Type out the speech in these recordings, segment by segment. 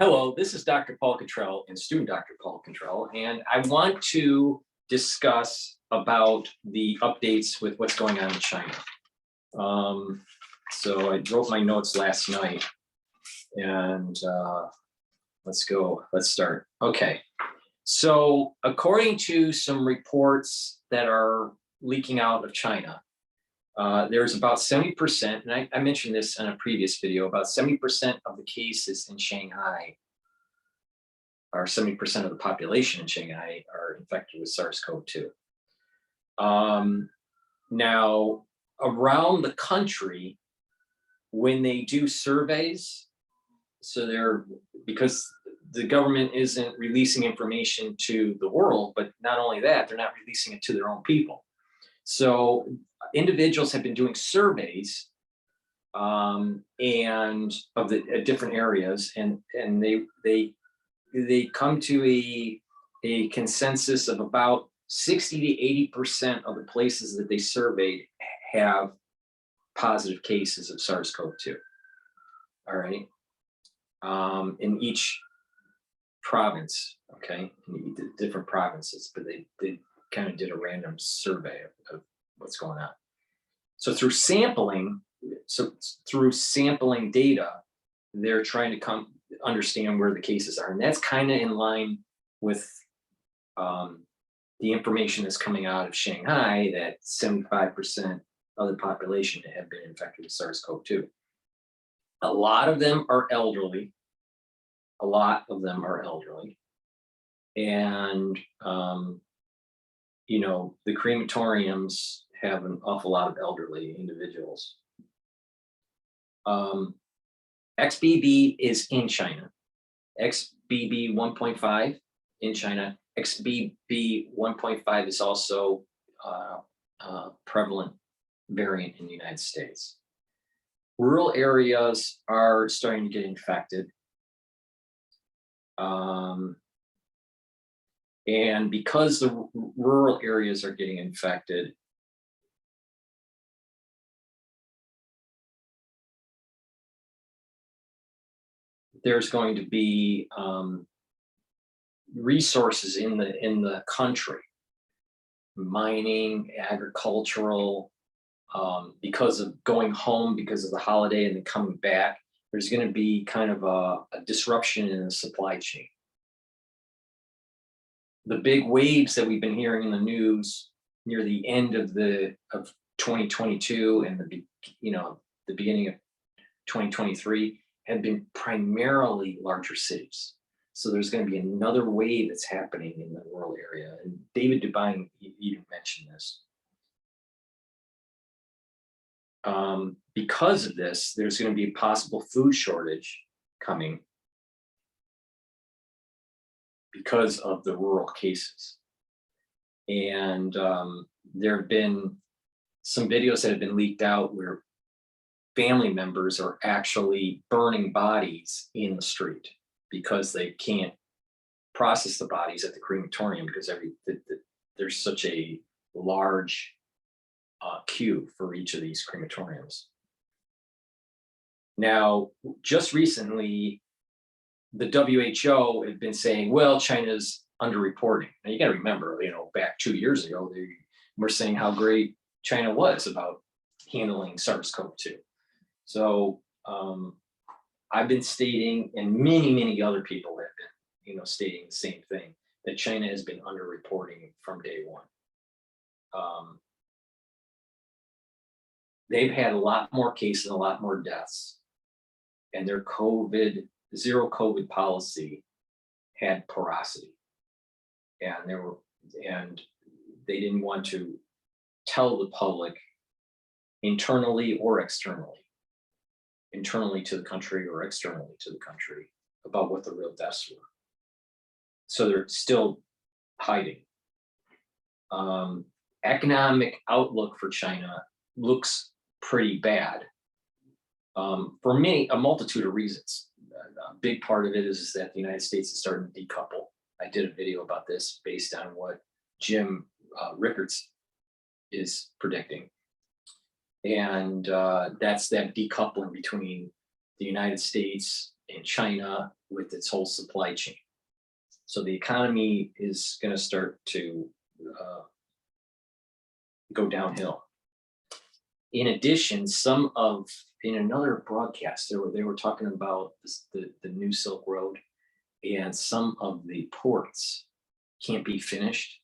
Hello, this is Dr. Paul Cottrell and student Dr. Paul Cottrell, and I want to discuss about the updates with what's going on in China. So I wrote my notes last night, and let's start. Okay, so according to some reports that are leaking out of China, there's about 70%, and I mentioned this in a previous video, about 70% of the cases in Shanghai, or 70% of the population in Shanghai, are infected with SARS-CoV-2. Now, around the country, when they do surveys, because the government isn't releasing information to the world, but not only that, they're not releasing it to their own people. So individuals have been doing surveys and of the different areas, and they come to a consensus of about 60 to 80% of the places that they surveyed have positive cases of SARS-CoV-2. All right, in each province, okay, in the different provinces, but they kind of did a random survey of what's going on. So through sampling data, they're trying to understand where the cases are, and that's kind of in line with the information that's coming out of Shanghai, that 75% of the population have been infected with SARS-CoV-2. A lot of them are elderly. And you know, the crematoriums have an awful lot of elderly individuals. XBB is in China. XBB 1.5 in China. XBB 1.5 is also a prevalent variant in the United States. Rural areas are starting to get infected. And because the rural areas are getting infected, there's going to be resources in the country, mining, agricultural, because of going home because of the holiday and then coming back. There's going to be kind of a disruption in the supply chain. The big waves that we've been hearing in the news near the end of 2022 and the beginning of 2023 have been primarily larger cities. So there's going to be another wave that's happening in the rural area, and David Dubine even mentioned this. Because of this, there's going to be a possible food shortage coming because of the rural cases. And there have been some videos that have been leaked out where family members are actually burning bodies in the street because they can't process the bodies at the crematorium because there's such a large queue for each of these crematoriums. Now, just recently, the WHO had been saying, well, China's underreporting. Now you got to remember, back 2 years ago, they were saying how great China was about handling SARS-CoV-2. So I've been stating, and many other people have been, stating the same thing, that China has been underreporting from day one. They've had a lot more cases, a lot more deaths, and their zero COVID policy had porosity, and they didn't want to tell the public internally or externally, internally to the country or externally to the country, about what the real deaths were. So they're still hiding. Economic outlook for China looks pretty bad for a multitude of reasons. A big part of it is that the United States is starting to decouple. I did a video about this based on what Jim Rickards is predicting. And that's that decoupling between the United States in China with its whole supply chain. So the economy is going to start to go downhill. In addition, in another broadcast, they were talking about the new Silk Road, and some of the ports can't be finished.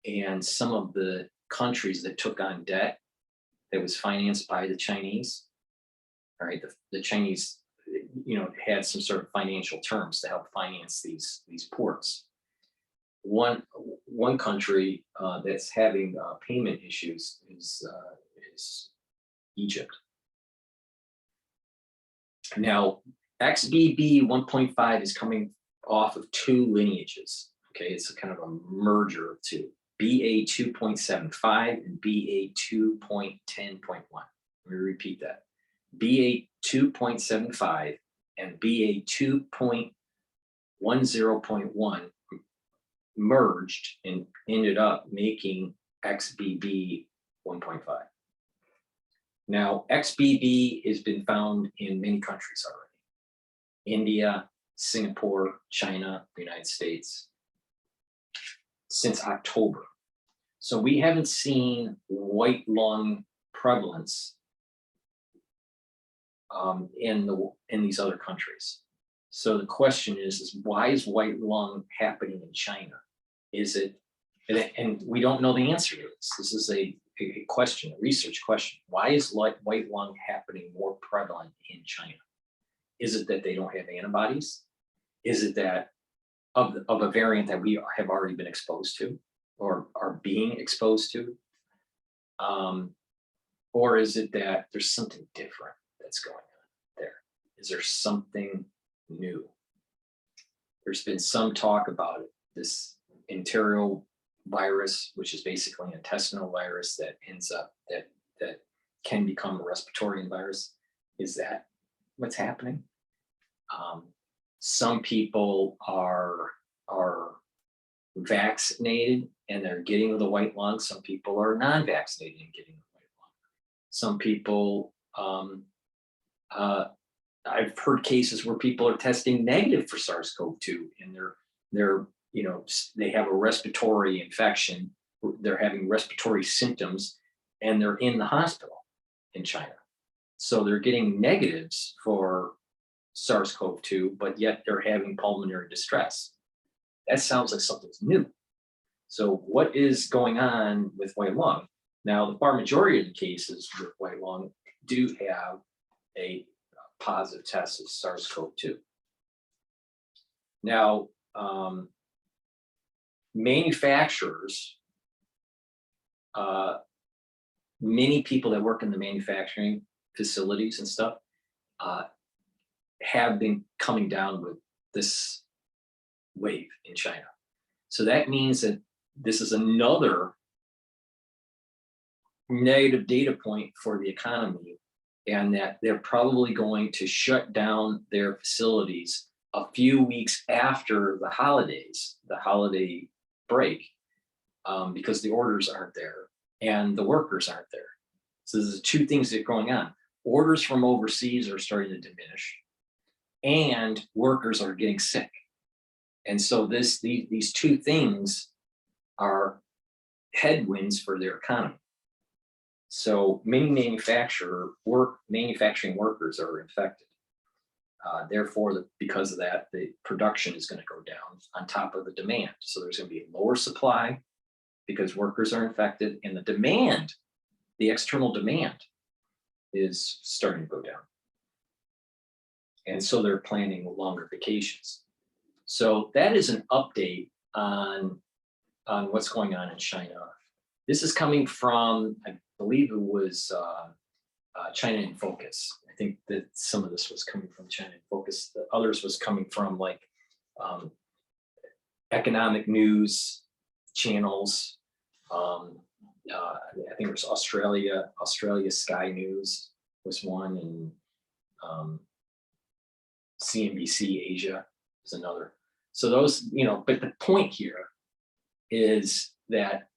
And some of the countries that took on debt that was financed by the Chinese, all right, the Chinese, had some sort of financial terms to help finance these ports. One country that's having payment issues is Egypt. Now, XBB 1.5 is coming off of two lineages. Okay, it's a kind of a merger of two: BA 2.75 and BA 2.10.1. Let me repeat that: BA 2.75 and BA 2.10.1 merged and ended up making XBB 1.5. Now, XBB has been found in many countries already: India, Singapore, China, the United States, since October. So we haven't seen white lung prevalence in these other countries. So the question is why is white lung happening in China? Is it, and we don't know the answer to this. This is a question, a research question. Why is white lung happening more prevalent in China? Is it that they don't have antibodies? Is it that of a variant that we have already been exposed to or are being exposed to? Or is it that there's something different that's going on there? Is there something new? There's been some talk about it, this enteric virus, which is basically an intestinal virus that ends up that can become a respiratory virus. Is that what's happening? Some people are vaccinated and they're getting the white lung. Some people are non-vaccinated and getting the white lung. Some people, I've heard cases where people are testing negative for SARS-CoV-2 and they have a respiratory infection. They're having respiratory symptoms and they're in the hospital in China. So they're getting negatives for SARS-CoV-2, but yet they're having pulmonary distress. That sounds like something's new. So what is going on with white lung? Now, the far majority of the cases with white lung do have a positive test of SARS-CoV-2. Now, manufacturers, many people that work in the manufacturing facilities and stuff have been coming down with this wave in China. So that means that this is another negative data point for the economy, and that they're probably going to shut down their facilities a few weeks after the holidays, the holiday break, because the orders aren't there and the workers aren't there. So there's two things that are going on. Orders from overseas are starting to diminish and workers are getting sick. And so these two things are headwinds for their economy. So many manufacturing workers are infected. Therefore, because of that, the production is going to go down on top of the demand. So there's going to be a lower supply because workers are infected, and the demand, the external demand, is starting to go down. And so they're planning longer vacations. So that is an update on what's going on in China. This is coming from, I believe it was China in Focus. I think that some of this was coming from China in Focus. The others was coming from like economic news channels. I think it was Australia Sky News was one, and CNBC Asia is another. So those, but the point here is that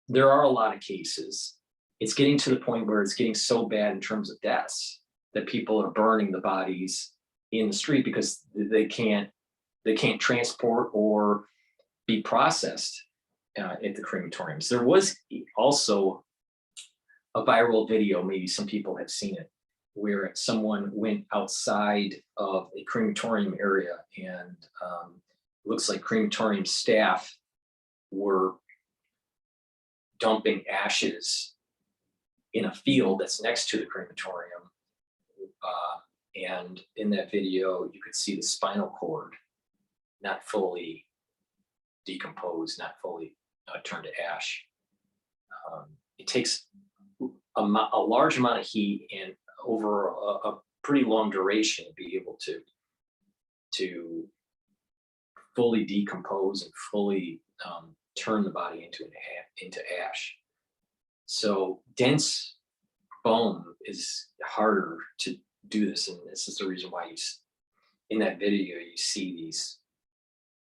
there are a lot of cases. It's getting to the point where it's getting so bad in terms of deaths that people are burning the bodies in the street because they can't transport or be processed at the crematoriums. There was also a viral video, maybe some people have seen it, where someone went outside of a crematorium area and looks like crematorium staff were dumping ashes in a field that's next to the crematorium. And in that video, you could see the spinal cord not fully decomposed, not fully turned to ash. It takes a large amount of heat and over a pretty long duration to be able to fully decompose and fully turn the body into ash. So dense bone is harder to do this, and this is the reason why in that video you see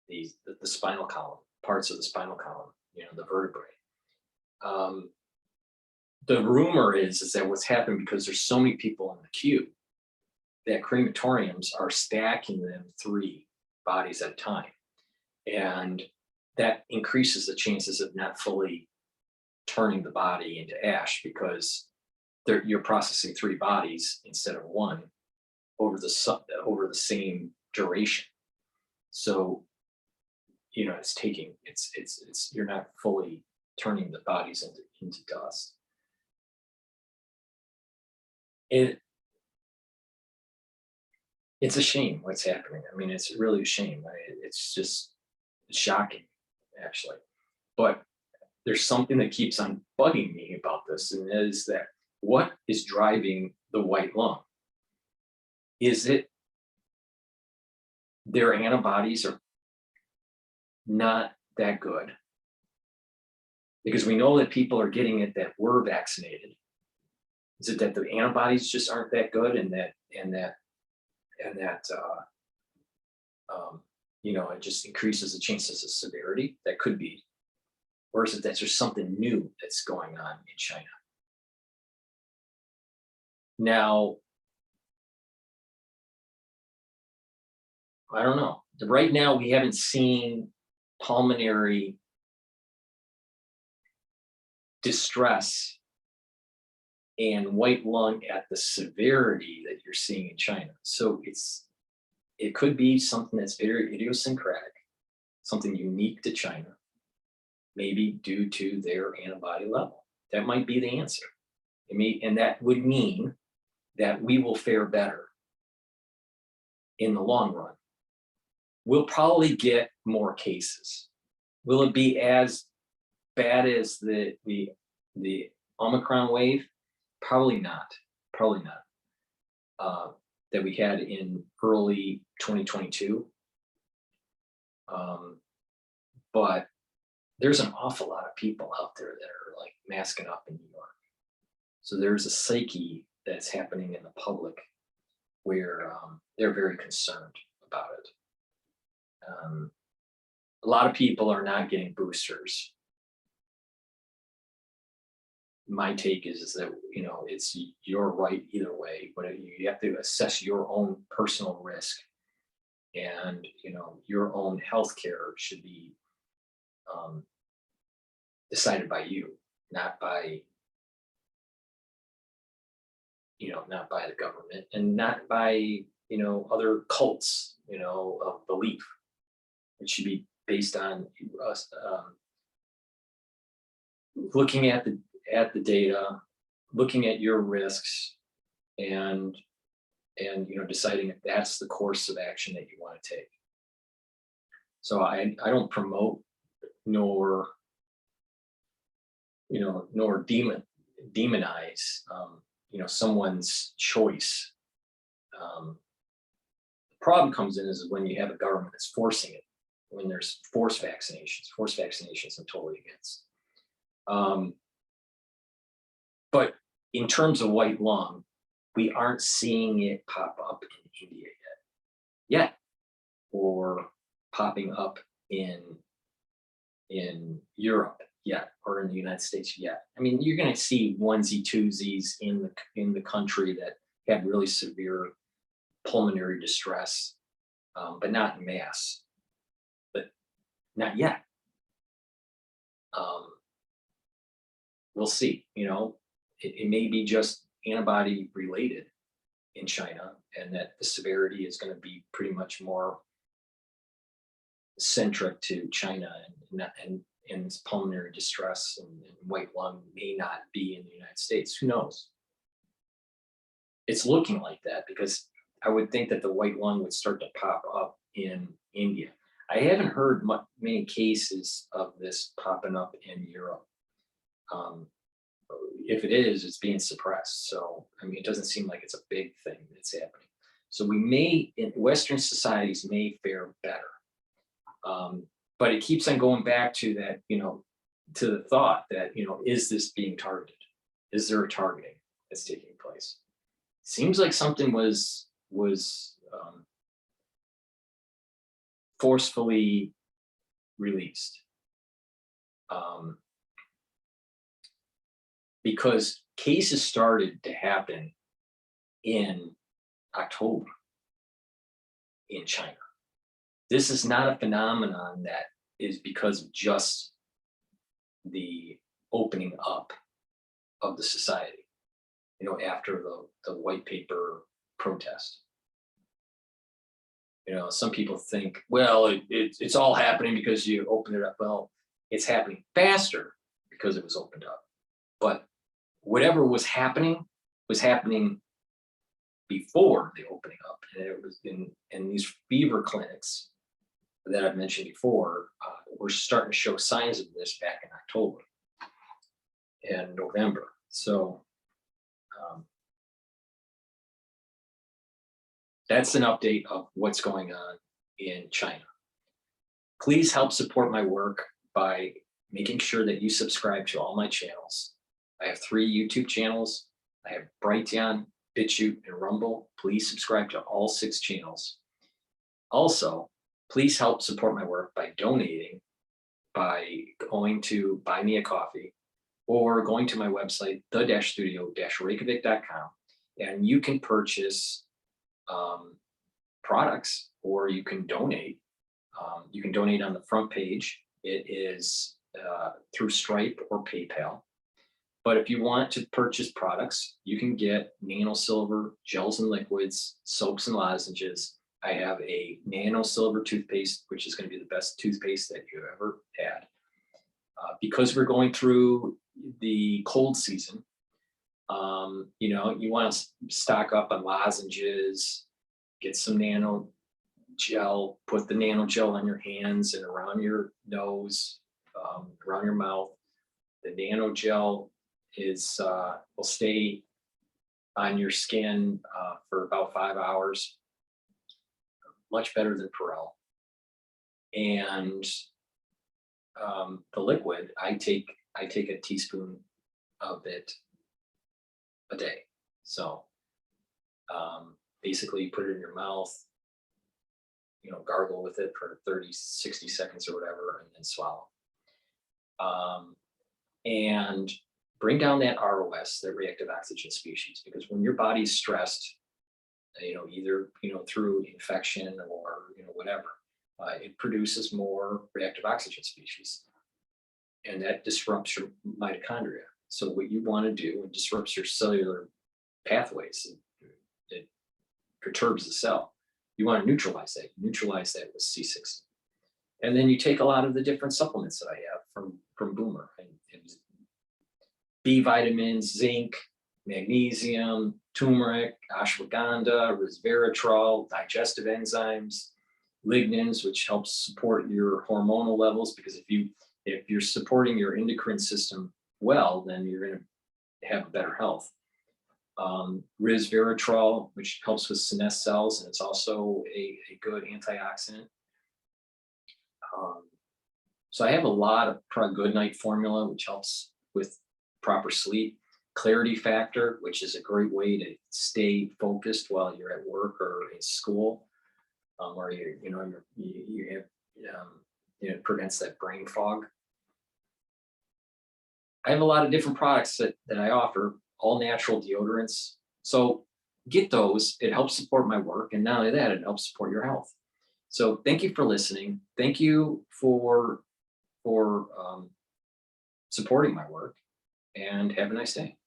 the spinal column, parts of the spinal column, the vertebrae. The rumor is that what's happened, because there's so many people in the queue, that crematoriums are stacking them 3 bodies at a time, and that increases the chances of not fully turning the body into ash, because you're processing 3 bodies instead of 1 over the same duration. So it's you're not fully turning the bodies into dust. It's a shame what's happening. I mean, it's really a shame. It's just shocking, actually. But there's something that keeps on bugging me about this, and that is that what is driving the white lung? Is it their antibodies are not that good? Because we know that people are getting it that were vaccinated. Is it that the antibodies just aren't that good, and that it just increases the chances of severity? That could be. Or is it that there's something new that's going on in China? Now, I don't know. Right now, we haven't seen pulmonary distress and white lung at the severity that you're seeing in China. So it could be something that's very idiosyncratic, something unique to China, maybe due to their antibody level. That might be the answer. And that would mean that we will fare better in the long run. We'll probably get more cases. Will it be as bad as the Omicron wave? Probably not. Probably not. That we had in early 2022. But there's an awful lot of people out there that are like masking up in New York. So there's a psyche that's happening in the public where they're very concerned about it. A lot of people are not getting boosters. My take is that it's your right either way, but you have to assess your own personal risk, and your own health care should be decided by you, not by the government, and not by other cults of belief. It should be based on us looking at the data, looking at your risks, and deciding if that's the course of action that you want to take. So I don't promote nor demonize someone's choice. The problem comes in is when you have a government that's forcing it, when there's forced vaccinations. Forced vaccinations I'm totally against. But in terms of white lung, we aren't seeing it pop up in India yet, or popping up in Europe yet, or in the United States yet. I mean, you're going to see onesie twosies in the country that had really severe pulmonary distress, but not in mass, but not yet. We'll see, it may be just antibody related in China, and that the severity is going to be pretty much more centric to China, and this pulmonary distress and white lung may not be in the United States. Who knows? It's looking like that, because I would think that the white lung would start to pop up in India. I haven't heard many cases of this popping up in Europe. If it is, it's being suppressed. So, I mean, it doesn't seem like it's a big thing that's happening. So we may, in Western societies, may fare better. But it keeps on going back to that, to the thought that, is this being targeted? Is there a targeting that's taking place? Seems like something was forcefully released. Because cases started to happen in October in China. This is not a phenomenon that is because of just the opening up of the society, after the white paper protest. Some people think, well, it's all happening because you opened it up. Well, it's happening faster because it was opened up. But whatever was happening before the opening up. And it was in these fever clinics that I've mentioned before, we're starting to show signs of this back in October and November. So that's an update of what's going on in China. Please help support my work by making sure that you subscribe to all my channels. I have 3 YouTube channels. I have Brighteon, Bitchute, and Rumble. Please subscribe to all 6 channels. Also, please help support my work by donating, by going to Buy Me a Coffee, or going to my website, the-studio-reykjavik.com, and you can purchase products, or you can donate. You can donate on the front page. It is through Stripe or PayPal. But if you want to purchase products, you can get nano silver gels and liquids, soaps and lozenges. I have a nano silver toothpaste, which is going to be the best toothpaste that you've ever had. Because we're going through the cold season, you want to stock up on lozenges, get some nano gel, put the nano gel on your hands and around your nose, around your mouth. The nano gel will stay on your skin for about 5 hours, much better than Perel. And the liquid, I take a teaspoon of it a day. So basically you put it in your mouth, gargle with it for 30, 60 seconds or whatever, and then swallow. And bring down that ROS, that reactive oxygen species, because when your body's stressed, either through infection or whatever, it produces more reactive oxygen species, and that disrupts your mitochondria. So what you want to do, it disrupts your cellular pathways. It perturbs the cell. You want to neutralize that. Neutralize that with C6. And then you take a lot of the different supplements that I have from Boomer, and B vitamins, zinc, magnesium, turmeric, ashwagandha, resveratrol, digestive enzymes, lignans, which helps support your hormonal levels, because if you're supporting your endocrine system well, then you're going to have better health. Resveratrol, which helps with senescent cells, and it's also a good antioxidant. So I have a lot of Good Night formula, which helps with proper sleep. Clarity Factor, which is a great way to stay focused while you're at work or in school, or it prevents that brain fog. I have a lot of different products that I offer, all natural deodorants. So get those, it helps support my work. And not only that, it helps support your health. So thank you for listening. Thank you for supporting my work, and have a nice day.